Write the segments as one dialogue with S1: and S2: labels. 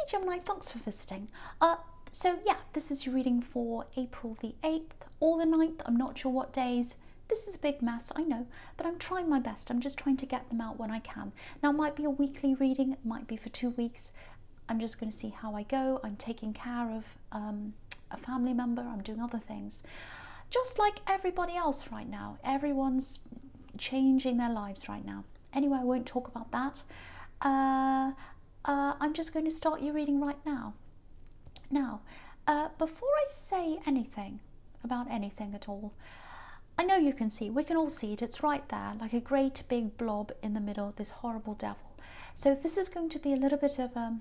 S1: Gemini, thanks for visiting. So yeah, this is your reading for April the 8th or the 9th. I'm not sure what days. This is a big mess, I know, but I'm trying my best. I'm just trying to get them out when I can. Now, it might be a weekly reading, it might be for 2 weeks. I'm just going to see how I go. I'm taking care of a family member. I'm doing other things. Just like everybody else right now. Everyone's changing their lives right now. Anyway, I won't talk about that. I'm just going to start your reading right now. Now, before I say anything about anything at all, I know you can see, we can all see it, it's right there, like a great big blob in the middle, this horrible devil. So this is going to be a little bit of I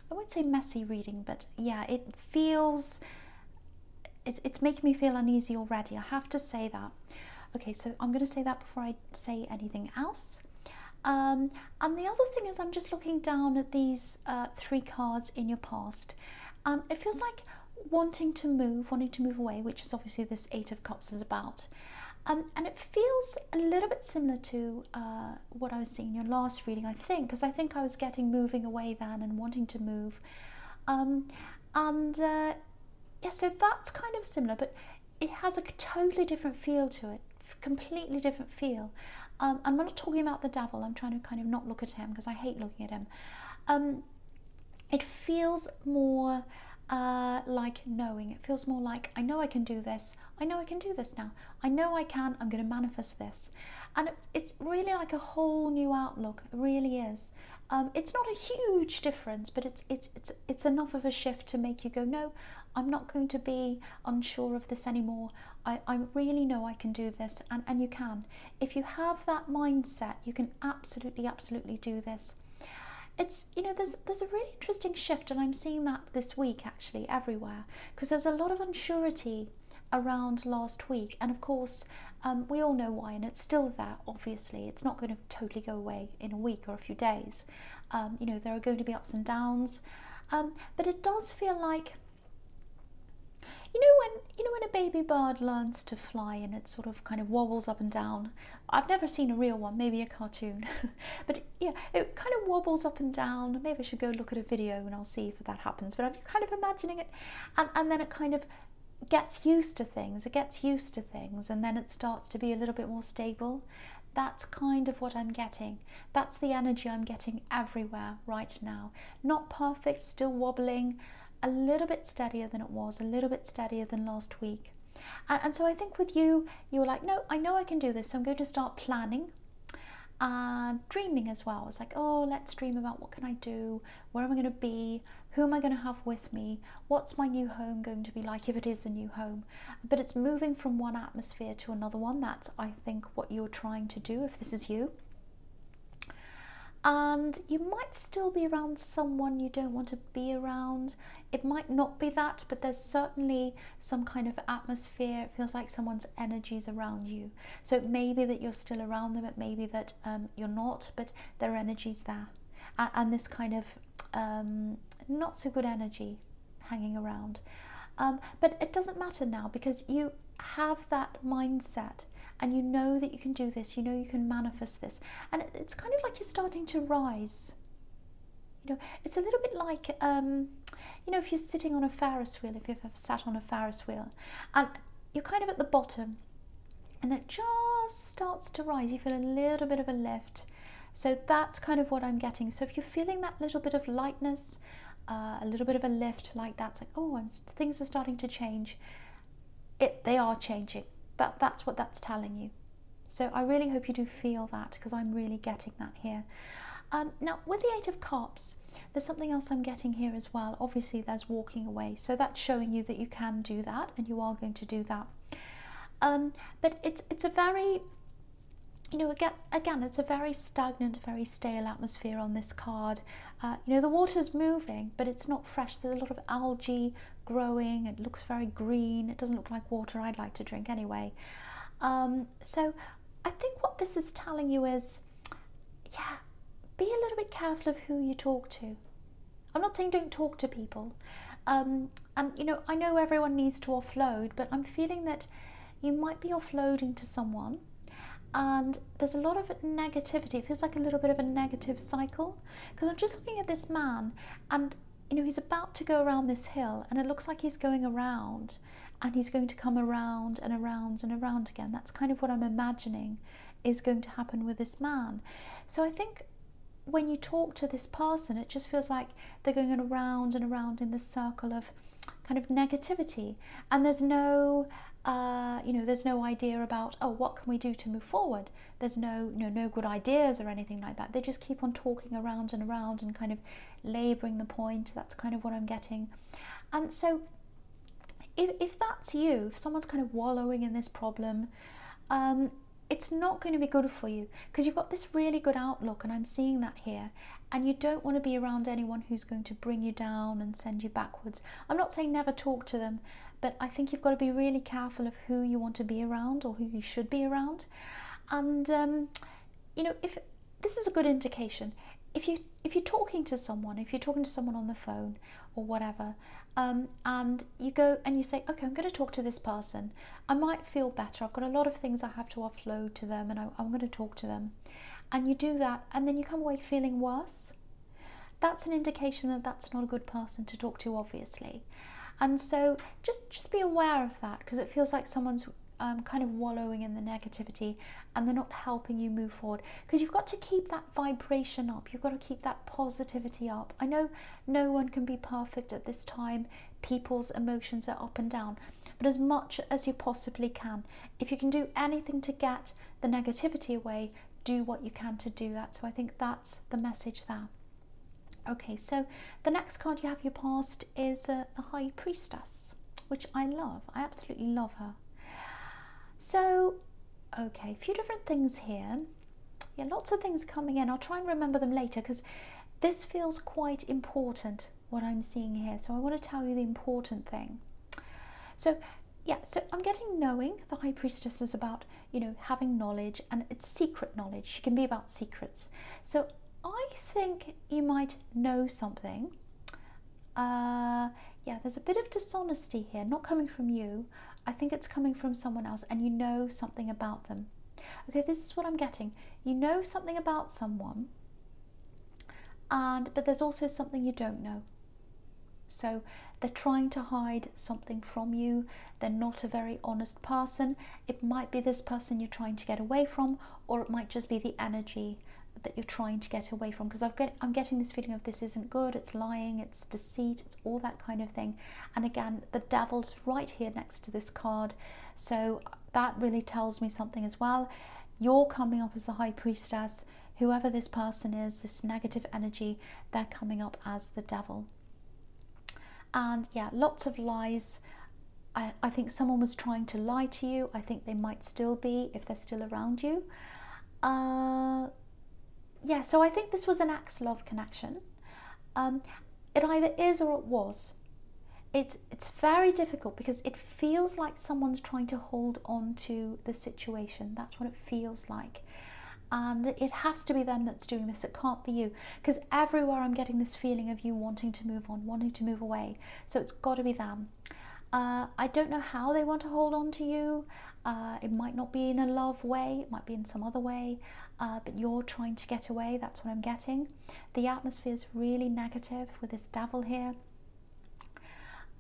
S1: won't say messy reading, but yeah, it feels, it's making me feel uneasy already, I have to say that. Okay, so I'm going to say that before I say anything else. And the other thing is, I'm just looking down at these 3 cards in your past. It feels like wanting to move away, which is obviously this 8 of Cups is about. And it feels a little bit similar to what I was seeing in your last reading, I think, because I think I was getting moving away then and wanting to move. Yeah, so that's kind of similar, but it has a totally different feel to it, completely different feel. I'm not talking about the devil, I'm trying to kind of not look at him because I hate looking at him. It feels more like knowing. It feels more like, I know I can do this. I know I can do this now. I know I can. I'm going to manifest this. And it's really like a whole new outlook. It really is. It's not a huge difference, but it's enough of a shift to make you go, no, I'm not going to be unsure of this anymore. I really know I can do this, and you can. If you have that mindset, you can absolutely do this. It's, you know, there's a really interesting shift, and I'm seeing that this week actually everywhere, because there's a lot of unsurety around last week, and of course we all know why, and it's still there. Obviously it's not going to totally go away in a week or a few days. You know, there are going to be ups and downs, but it does feel like, you know when a baby bird learns to fly and it sort of kind of wobbles up and down. I've never seen a real one, maybe a cartoon, but yeah, it kind of wobbles up and down. Maybe I should go look at a video and I'll see if that happens, but I'm kind of imagining it, and then it kind of gets used to things, and then it starts to be a little bit more stable. That's kind of what I'm getting. That's the energy I'm getting everywhere right now. Not perfect, still wobbling, a little bit steadier than it was, a little bit steadier than last week. And so I think with you, you're like, no, I know I can do this, so I'm going to start planning and dreaming as well. It's like, oh, let's dream about what can I do, where am I going to be, who am I going to have with me, what's my new home going to be like, if it is a new home. But it's moving from one atmosphere to another one. That's, I think, what you're trying to do if this is you. And you might still be around someone you don't want to be around. It might not be that, but there's certainly some kind of atmosphere. It feels like someone's energy is around you. So it may be that you're still around them, it may be that you're not, but their energy's there. And this kind of not so good energy hanging around. But it doesn't matter now, because you have that mindset. And you know that you can do this, you know you can manifest this. And it's kind of like you're starting to rise. You know, it's a little bit like, you know, if you're sitting on a Ferris wheel, if you've ever sat on a Ferris wheel, and you're kind of at the bottom, and it just starts to rise, you feel a little bit of a lift. So that's kind of what I'm getting. So if you're feeling that little bit of lightness, a little bit of a lift like that, it's like, oh, things are starting to change. They are changing. That's what that's telling you. So I really hope you do feel that, because I'm really getting that here. Now with the 8 of Cups, there's something else I'm getting here as well. Obviously there's walking away, so that's showing you that you can do that, and you are going to do that. But it's a very, you know, again, it's a very stagnant, very stale atmosphere on this card. You know, the water's moving, but it's not fresh. There's a lot of algae growing. It looks very green. It doesn't look like water I'd like to drink anyway. So I think what this is telling you is, yeah, be a little bit careful of who you talk to. I'm not saying don't talk to people. And, you know, I know everyone needs to offload, but I'm feeling that you might be offloading to someone, and there's a lot of negativity. It feels like a little bit of a negative cycle, because I'm just looking at this man, and you know, he's about to go around this hill, and it looks like he's going around, and he's going to come around and around and around again. That's kind of what I'm imagining is going to happen with this man. So I think when you talk to this person, it just feels like they're going around and around in this circle of kind of negativity, and there's no you know, there's no idea about, oh, what can we do to move forward? There's no good ideas or anything like that. They just keep on talking around and around and kind of labouring the point. That's kind of what I'm getting. And so if that's you, if someone's kind of wallowing in this problem, it's not going to be good for you, because you've got this really good outlook, and I'm seeing that here, and you don't want to be around anyone who's going to bring you down and send you backwards. I'm not saying never talk to them, but I think you've got to be really careful of who you want to be around or who you should be around. And you know, if this is a good indication, if you're talking to someone, if you're talking to someone on the phone or whatever, and you go and you say, okay, I'm going to talk to this person. I might feel better. I've got a lot of things I have to offload to them, and I'm going to talk to them. And you do that, and then you come away feeling worse. That's an indication that that's not a good person to talk to, obviously. And so just be aware of that, because it feels like someone's kind of wallowing in the negativity, and they're not helping you move forward, because you've got to keep that vibration up. You've got to keep that positivity up. I know no one can be perfect at this time. People's emotions are up and down, but as much as you possibly can, if you can do anything to get the negativity away, do what you can to do that. So I think that's the message there. Okay, so the next card you have your past is the High Priestess, which I love. I absolutely love her. So, okay, a few different things here. Yeah, lots of things coming in. I'll try and remember them later, because this feels quite important, what I'm seeing here. So I want to tell you the important thing. So, yeah, so I'm getting knowing. The High Priestess is about, you know, having knowledge, and it's secret knowledge. She can be about secrets. So I think you might know something. Yeah, there's a bit of dishonesty here, not coming from you. I think it's coming from someone else, and you know something about them. Okay, this is what I'm getting. You know something about someone, but there's also something you don't know. So they're trying to hide something from you. They're not a very honest person. It might be this person you're trying to get away from, or it might just be the energy that you're trying to get away from, because I'm getting this feeling of this isn't good, it's lying, it's deceit, it's all that kind of thing. And again, the devil's right here next to this card, so that really tells me something as well. You're coming up as the High Priestess. Whoever this person is, this negative energy, they're coming up as the devil. And yeah, lots of lies. I think someone was trying to lie to you. I think they might still be, if they're still around you. Yeah, so I think this was an ex-love connection. It either is or it was. It's very difficult, because it feels like someone's trying to hold on to the situation. That's what it feels like. And it has to be them that's doing this. It can't be you, because everywhere I'm getting this feeling of you wanting to move on, wanting to move away. So it's got to be them. I don't know how they want to hold on to you. It might not be in a love way, it might be in some other way, but you're trying to get away. That's what I'm getting. The atmosphere is really negative with this devil here.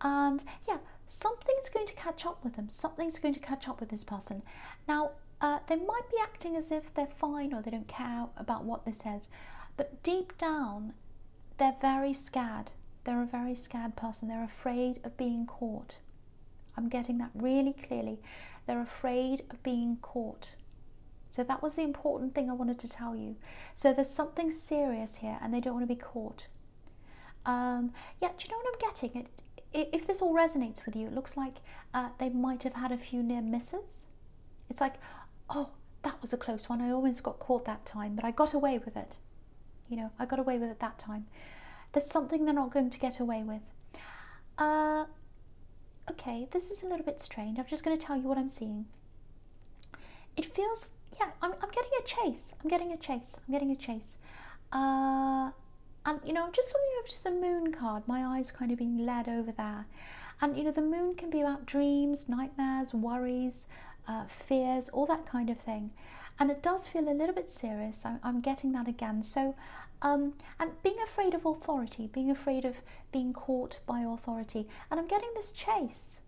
S1: And yeah, something's going to catch up with them. Something's going to catch up with this person. Now, they might be acting as if they're fine, or they don't care about what this says, but deep down, they're very scared. They're a very scared person. They're afraid of being caught. I'm getting that really clearly. They're afraid of being caught. So that was the important thing I wanted to tell you. So there's something serious here, and they don't want to be caught. Yeah, do you know what I'm getting? If this all resonates with you, it looks like they might have had a few near misses. It's like, oh, that was a close one. I almost got caught that time, but I got away with it. You know, I got away with it that time. There's something they're not going to get away with. Okay, this is a little bit strange. I'm just going to tell you what I'm seeing. It feels, yeah, I'm getting a chase. I'm getting a chase. I'm getting a chase. And, you know, I'm just looking over to the moon card. My eyes kind of being led over there. And, you know, the moon can be about dreams, nightmares, worries, fears, all that kind of thing. And it does feel a little bit serious. I'm getting that again. So And being afraid of authority, being afraid of being caught by authority. And I'm getting this chase.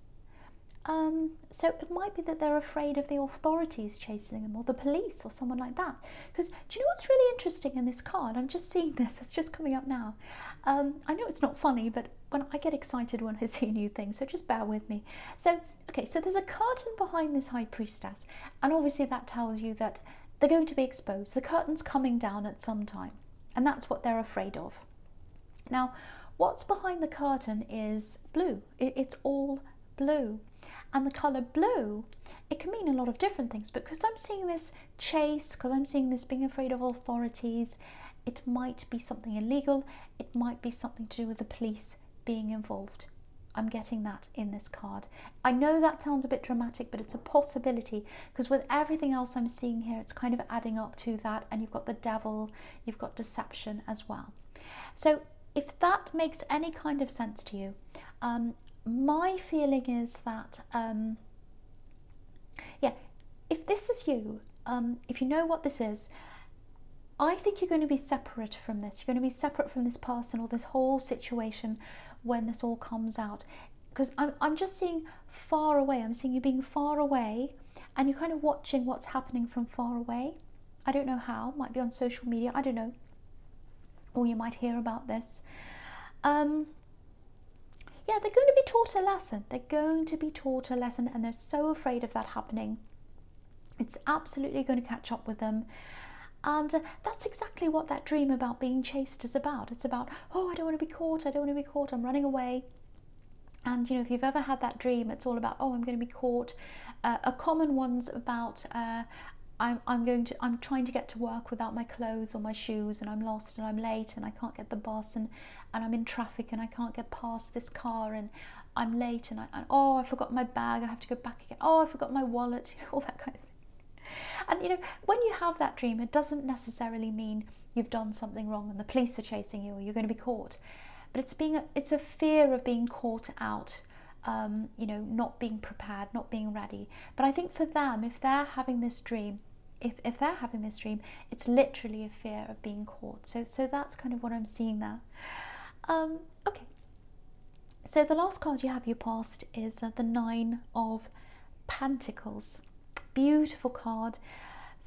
S1: So it might be that they're afraid of the authorities chasing them, or the police, or someone like that. Because do you know what's really interesting in this card? I'm just seeing this, it's just coming up now. I know it's not funny, but when I get excited when I see a new thing, so just bear with me. So, okay, so there's a curtain behind this High Priestess, and obviously that tells you that they're going to be exposed. The curtain's coming down at some time, and that's what they're afraid of. Now, what's behind the curtain is blue. It's all blue. And the colour blue, it can mean a lot of different things, but because I'm seeing this chase, because I'm seeing this being afraid of authorities, it might be something illegal, it might be something to do with the police being involved. I'm getting that in this card. I know that sounds a bit dramatic, but it's a possibility, because with everything else I'm seeing here, it's kind of adding up to that, and you've got the devil, you've got deception as well. So if that makes any kind of sense to you, my feeling is that, yeah, if this is you, if you know what this is, I think you're going to be separate from this. You're going to be separate from this person or this whole situation when this all comes out. Because I'm just seeing far away. I'm seeing you being far away, and you're kind of watching what's happening from far away. I don't know how. Might be on social media. I don't know. Or you might hear about this. Yeah, they're going to be taught a lesson. They're going to be taught a lesson, and they're so afraid of that happening. It's absolutely going to catch up with them. And that's exactly what that dream about being chased is about. It's about, oh, I don't want to be caught. I don't want to be caught. I'm running away. And, you know, if you've ever had that dream, it's all about, oh, I'm going to be caught. A common one's about, I'm trying to get to work without my clothes or my shoes, and I'm lost and I'm late and I can't get the bus, and I'm in traffic and I can't get past this car, and I'm late, and oh, I forgot my bag, I have to go back again. Oh, I forgot my wallet, you know, all that kind of thing. And you know, when you have that dream, it doesn't necessarily mean you've done something wrong and the police are chasing you or you're going to be caught. But it's a fear of being caught out. You know, not being prepared, not being ready. But I think for them, if they're having this dream, if they're having this dream, it's literally a fear of being caught. So that's kind of what I'm seeing there. Okay. So the last card you have your past is the Nine of Pentacles. Beautiful card.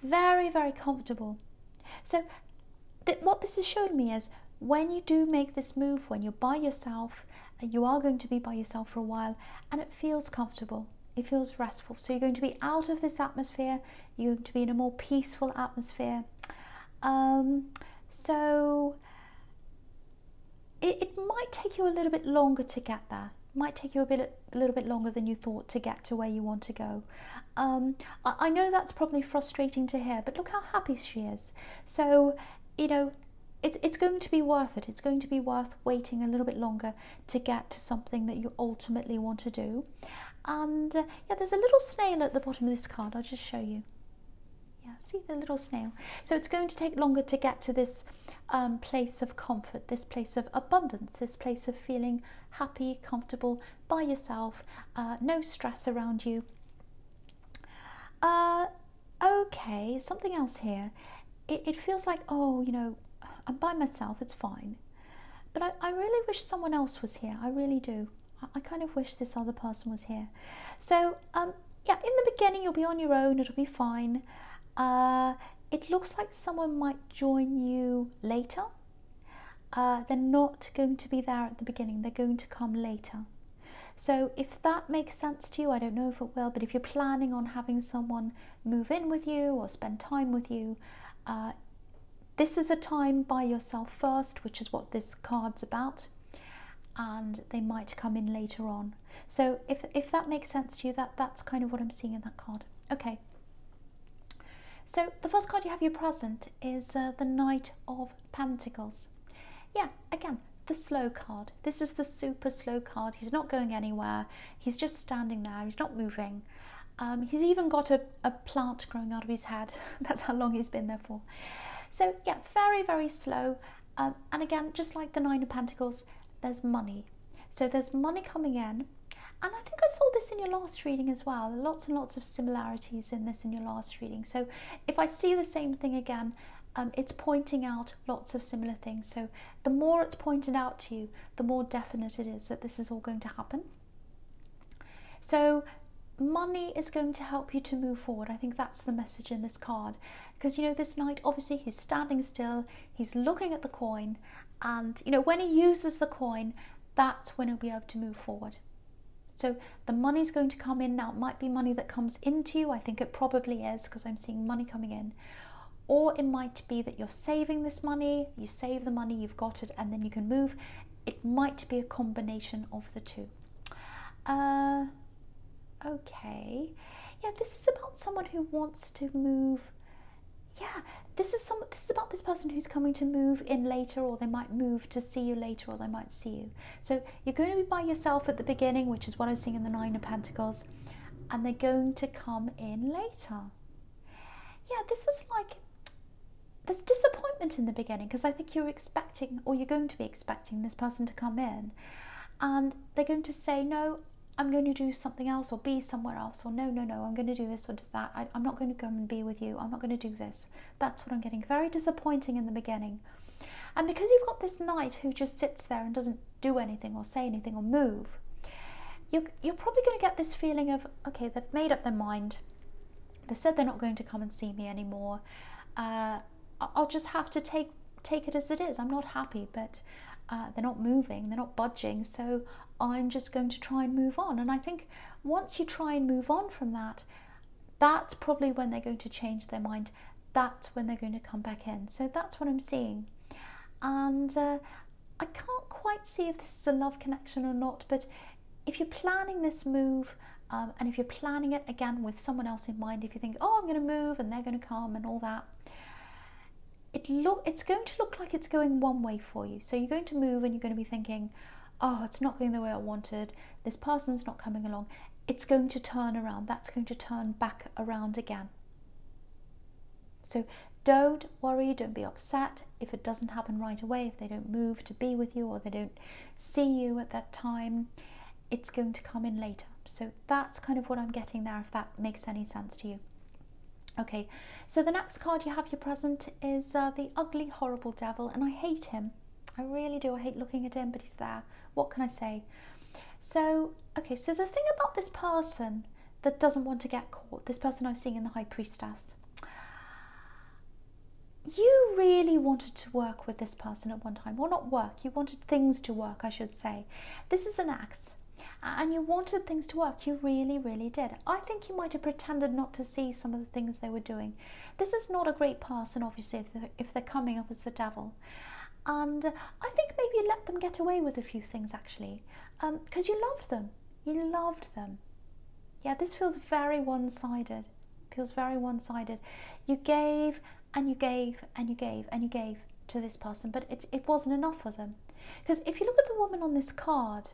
S1: Very, very comfortable. So what this is showing me is when you do make this move, when you're by yourself, and you are going to be by yourself for a while, and it feels comfortable, it feels restful. So you're going to be out of this atmosphere, you're going to be in a more peaceful atmosphere. So it might take you a little bit longer to get there. It might take you a little bit longer than you thought to get to where you want to go. I know that's probably frustrating to hear, but look how happy she is. So, you know, it's going to be worth it. It's going to be worth waiting a little bit longer to get to something that you ultimately want to do. And yeah, there's a little snail at the bottom of this card. I'll just show you. Yeah, see the little snail. So it's going to take longer to get to this place of comfort, this place of abundance, this place of feeling happy, comfortable by yourself, no stress around you. Okay, something else here. It feels like, oh, you know, I'm by myself, it's fine. But I really wish someone else was here. I really do. I kind of wish this other person was here. So, yeah, in the beginning, you'll be on your own. It'll be fine. It looks like someone might join you later. They're not going to be there at the beginning. They're going to come later. So if that makes sense to you, I don't know if it will, but if you're planning on having someone move in with you or spend time with you, this is a time by yourself first, which is what this card's about, and they might come in later on. So if that makes sense to you, that's kind of what I'm seeing in that card. Okay. So the first card you have your present is the Knight of Pentacles. Yeah, again, the slow card. This is the super slow card. He's not going anywhere. He's just standing there. He's not moving. He's even got a plant growing out of his head. That's how long he's been there for. So yeah, very, very slow. And again, just like the Nine of Pentacles, there's money. So there's money coming in. And I think I saw this in your last reading as well. Lots and lots of similarities in this in your last reading. So if I see the same thing again, it's pointing out lots of similar things. So the more it's pointed out to you, the more definite it is that this is all going to happen. So money is going to help you to move forward. I think that's the message in this card, because you know, this knight, obviously he's standing still, he's looking at the coin, and you know, when he uses the coin, that's when he'll be able to move forward. So the money's going to come in now. It might be money that comes into you. I think it probably is, because I'm seeing money coming in. Or it might be that you're saving this money, you save the money, you've got it, and then you can move. It might be a combination of the two. Okay. Yeah, this is about someone who wants to move. Yeah, this is about this person who's coming to move in later, or they might move to see you later, or they might see you. So you're going to be by yourself at the beginning, which is what I was seeing in the Nine of Pentacles, and they're going to come in later. Yeah, this is like, there's disappointment in the beginning, because I think you're expecting, or you're going to be expecting, this person to come in, and they're going to say, no, I'm going to do something else, or be somewhere else, or no, I'm going to do this or do that. I'm not going to come and be with you. I'm not going to do this. That's what I'm getting. Very disappointing in the beginning. And because you've got this knight who just sits there and doesn't do anything or say anything or move, you're probably going to get this feeling of, okay, they've made up their mind. They said they're not going to come and see me anymore. I'll just have to take it as it is. I'm not happy, but they're not moving, they're not budging, so I'm just going to try and move on. And I think once you try and move on from that, that's probably when they're going to change their mind. That's when they're going to come back in. So that's what I'm seeing. And I can't quite see if this is a love connection or not, but if you're planning this move, and if you're planning it again with someone else in mind, if you think, oh, I'm going to move and they're going to come and all that, it's going to look like it's going one way for you. So you're going to move and you're going to be thinking, oh, it's not going the way I wanted. This person's not coming along. It's going to turn around. That's going to turn back around again. So don't worry, don't be upset if it doesn't happen right away, if they don't move to be with you or they don't see you at that time. It's going to come in later. So that's kind of what I'm getting there, if that makes any sense to you. Okay, so the next card you have your present is the ugly, horrible devil, and I hate him. I really do. I hate looking at him, but he's there. What can I say? So, okay, so the thing about this person that doesn't want to get caught, this person I'm seeing in the High Priestess, you really wanted to work with this person at one time. Well, not work, you wanted things to work, I should say. This is an Axe. And you wanted things to work. You really, really did. I think you might have pretended not to see some of the things they were doing. This is not a great person, obviously, if they're coming up as the devil. And I think maybe you let them get away with a few things, actually, because you loved them. You loved them. Yeah, this feels very one-sided. Feels very one-sided. You gave and you gave and you gave and you gave to this person, but it wasn't enough for them. Because if you look at the woman on this card,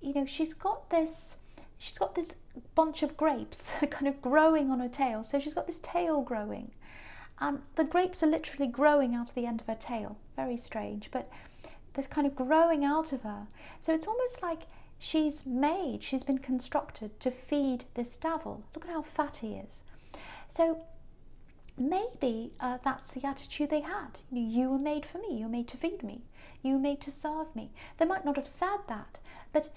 S1: you know, she's got this bunch of grapes kind of growing on her tail. So she's got this tail growing, and the grapes are literally growing out of the end of her tail. Very strange, but they're kind of growing out of her. So it's almost like she's been constructed to feed this devil. Look at how fat he is. So maybe that's the attitude they had. You were made for me. You were made to feed me. You were made to serve me. They might not have said that, but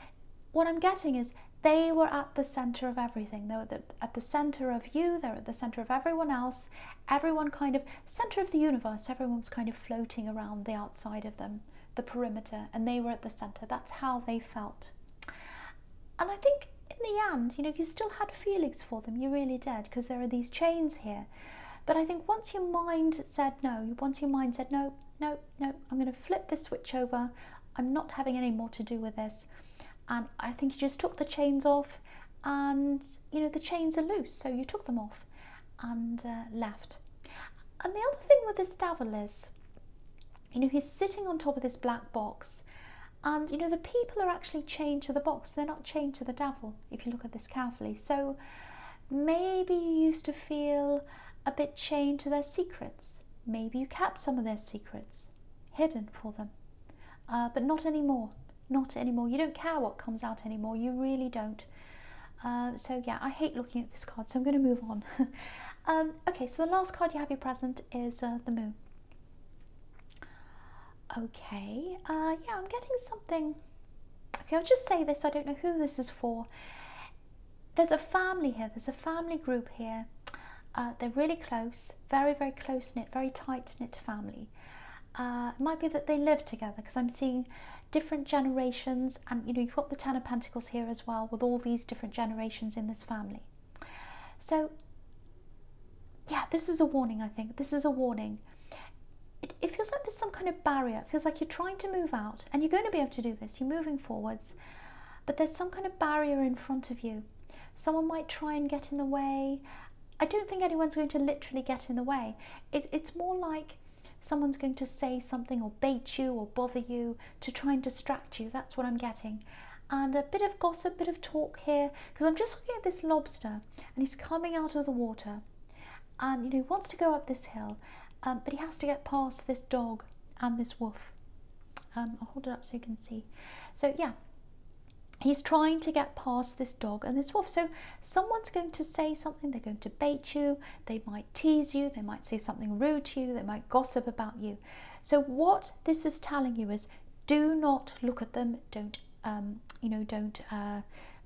S1: what I'm getting is they were at the center of everything. They were at the center of you. They're at the center of everyone else. Everyone kind of center of the universe. Everyone was kind of floating around the outside of them, the perimeter, and they were at the center. That's how they felt. And I think in the end, you know, you still had feelings for them. You really did, because there are these chains here. But I think once your mind said no, no, I'm going to flip this switch over. I'm not having any more to do with this. And I think you just took the chains off, and, you know, the chains are loose. So you took them off and left. And the other thing with this devil is, you know, he's sitting on top of this black box. And, you know, the people are actually chained to the box. They're not chained to the devil, if you look at this carefully. So maybe you used to feel a bit chained to their secrets. Maybe you kept some of their secrets hidden for them. But not anymore. Not anymore. You don't care what comes out anymore. You really don't. So yeah, I hate looking at this card, so I'm going to move on. Okay, so the last card you have your present is the Moon. Okay, yeah, I'm getting something. Okay, I'll just say this, I don't know who this is for. There's a family here, there's a family group here. They're really close, very, very close-knit, very tight-knit family. It might be that they live together, because I'm seeing different generations, and you know, you've got the Ten of Pentacles here as well, with all these different generations in this family. So yeah, this is a warning. I think this is a warning. It feels like there's some kind of barrier. It feels like you're trying to move out, and you're going to be able to do this, you're moving forwards, but there's some kind of barrier in front of you. Someone might try and get in the way. I don't think anyone's going to literally get in the way. It's more like someone's going to say something or bait you or bother you to try and distract you. That's what I'm getting. And a bit of gossip, a bit of talk here, because I'm just looking at this lobster, and he's coming out of the water, and you know, he wants to go up this hill, but he has to get past this dog and this wolf. I'll hold it up so you can see. So yeah, he's trying to get past this dog and this wolf. So someone's going to say something, they're going to bait you, they might tease you, they might say something rude to you, they might gossip about you. So what this is telling you is, do not look at them, don't don't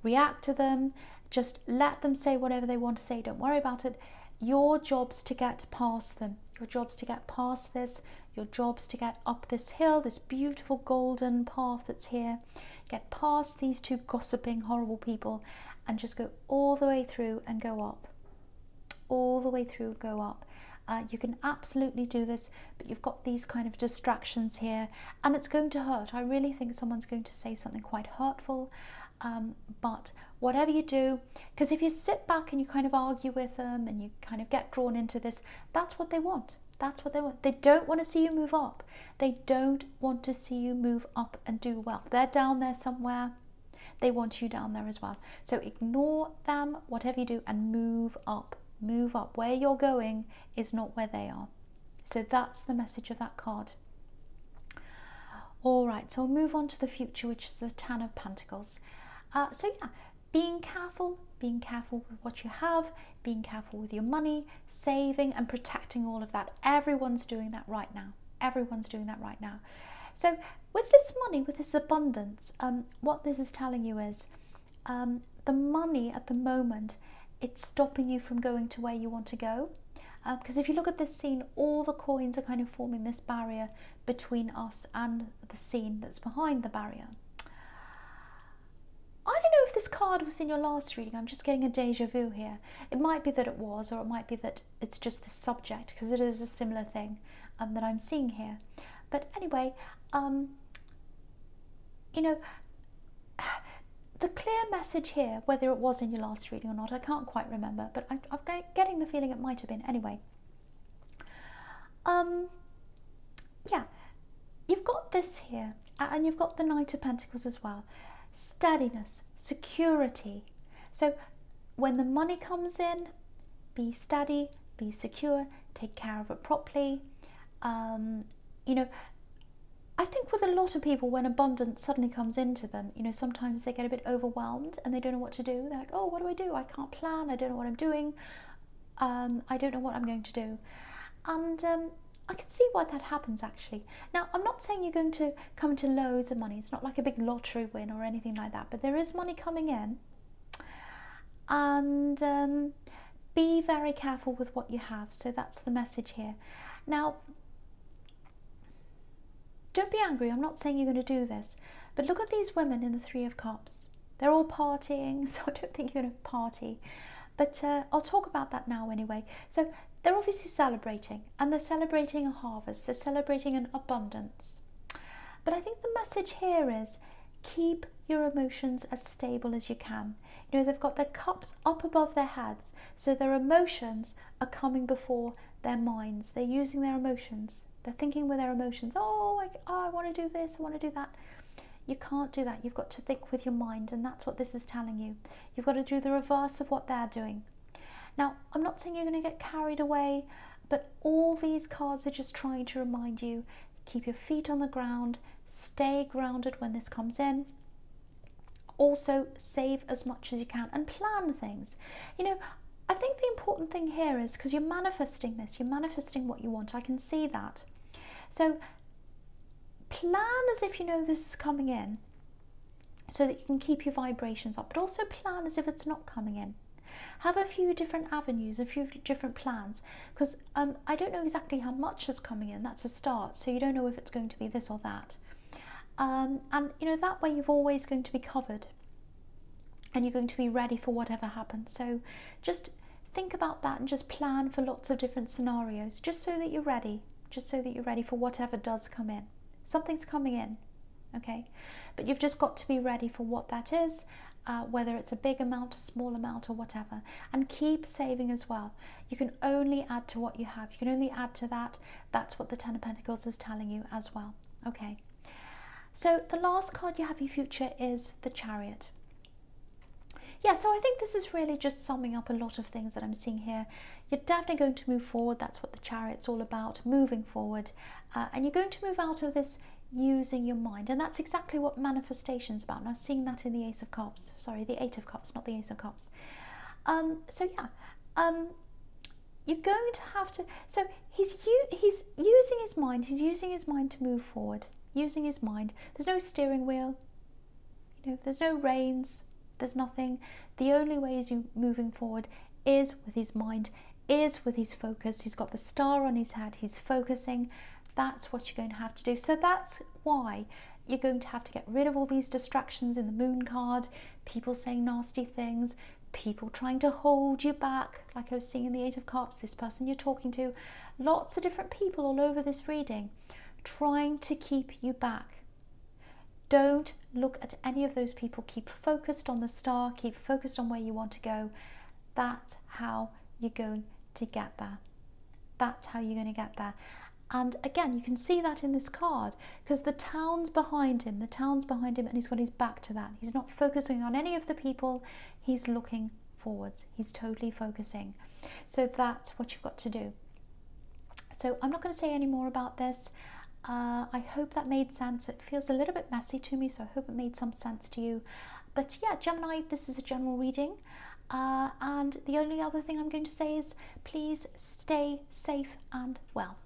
S1: react to them, just let them say whatever they want to say, don't worry about it. Your job's to get past them, your job's to get past this, your job's to get up this hill, this beautiful golden path that's here, get past these two gossiping horrible people, and just go all the way through and go up, all the way through, go up. You can absolutely do this, but you've got these kind of distractions here, and it's going to hurt. I really think someone's going to say something quite hurtful, but whatever you do, because if you sit back and you kind of argue with them and you kind of get drawn into this, that's what they want. That's what they want. They don't want to see you move up. They don't want to see you move up and do well. They're down there somewhere. They want you down there as well. So ignore them, whatever you do, and move up. Move up. Where you're going is not where they are. So that's the message of that card. All right, so we'll move on to the future, which is the Ten of Pentacles. So yeah, being careful with what you have, being careful with your money, saving and protecting all of that. Everyone's doing that right now. Everyone's doing that right now. So with this money, with this abundance, what this is telling you is the money at the moment, it's stopping you from going to where you want to go. Because if you look at this scene, all the coins are kind of forming this barrier between us and the scene that's behind the barrier. I don't know if this card was in your last reading. I'm just getting a deja vu here. It might be that it was, or it might be that it's just the subject, because it is a similar thing that I'm seeing here. But anyway, you know, the clear message here, whether it was in your last reading or not, I can't quite remember, but I'm getting the feeling it might have been. Anyway, yeah, you've got this here, and you've got the Knight of Pentacles as well. Steadiness, security. So when the money comes in, be steady, be secure, take care of it properly. You know, I think with a lot of people, when abundance suddenly comes into them, you know, sometimes they get a bit overwhelmed and they don't know what to do. They're like, oh, what do? I can't plan. I don't know what I'm doing. I don't know what I'm going to do. And I can see why that happens, actually. Now, I'm not saying you're going to come into loads of money. It's not like a big lottery win or anything like that, but there is money coming in. And be very careful with what you have. So that's the message here. Now, don't be angry. I'm not saying you're going to do this, but look at these women in the Three of Cups. They're all partying, so I don't think you're going to party. But I'll talk about that now anyway. So they're obviously celebrating, and they're celebrating a harvest. They're celebrating an abundance. But I think the message here is keep your emotions as stable as you can. You know, they've got their cups up above their heads, so their emotions are coming before their minds. They're using their emotions. They're thinking with their emotions. Oh, I want to do this, I want to do that. You can't do that. You've got to think with your mind, and that's what this is telling you. You've got to do the reverse of what they're doing. Now, I'm not saying you're going to get carried away, but all these cards are just trying to remind you, keep your feet on the ground, stay grounded when this comes in. Also, save as much as you can and plan things. You know, I think the important thing here is, because you're manifesting this, you're manifesting what you want. I can see that. So plan as if you know this is coming in, so that you can keep your vibrations up, but also plan as if it's not coming in. Have a few different avenues, a few different plans, because I don't know exactly how much is coming in. That's a start, so you don't know if it's going to be this or that. And you know, that way you're always going to be covered, and you're going to be ready for whatever happens. So just think about that and just plan for lots of different scenarios, just so that you're ready, for whatever does come in. Something's coming in, okay? But you've just got to be ready for what that is, whether it's a big amount, a small amount, or whatever. And keep saving as well. You can only add to what you have. You can only add to that. That's what the Ten of Pentacles is telling you as well, okay? So the last card you have for your future is the Chariot. Yeah, so I think this is really just summing up a lot of things that I'm seeing here. You're definitely going to move forward. That's what the Chariot's all about, moving forward. And you're going to move out of this using your mind. And that's exactly what manifestation's about. Now, seeing that in the Ace of Cups. Sorry, the Eight of Cups, not the Ace of Cups. So yeah, you're going to have to... So he's using his mind. He's using his mind to move forward. Using his mind. There's no steering wheel. You know, there's no reins. There's nothing. The only way he's moving forward is with his mind, is with his focus. He's got the star on his head. He's focusing. That's what you're going to have to do. So that's why you're going to have to get rid of all these distractions in the Moon card, people saying nasty things, people trying to hold you back, like I was seeing in the Eight of Cups, this person you're talking to, lots of different people all over this reading trying to keep you back. Don't look at any of those people. Keep focused on the star. Keep focused on where you want to go. That's how you're going to get there. That's how you're going to get there. And again, you can see that in this card, because the town's behind him. The town's behind him, and he's got his back to that. He's not focusing on any of the people. He's looking forwards. He's totally focusing. So that's what you've got to do. So I'm not going to say any more about this. I hope that made sense. It feels a little bit messy to me, so I hope it made some sense to you. But yeah, Gemini, this is a general reading. And the only other thing I'm going to say is please stay safe and well.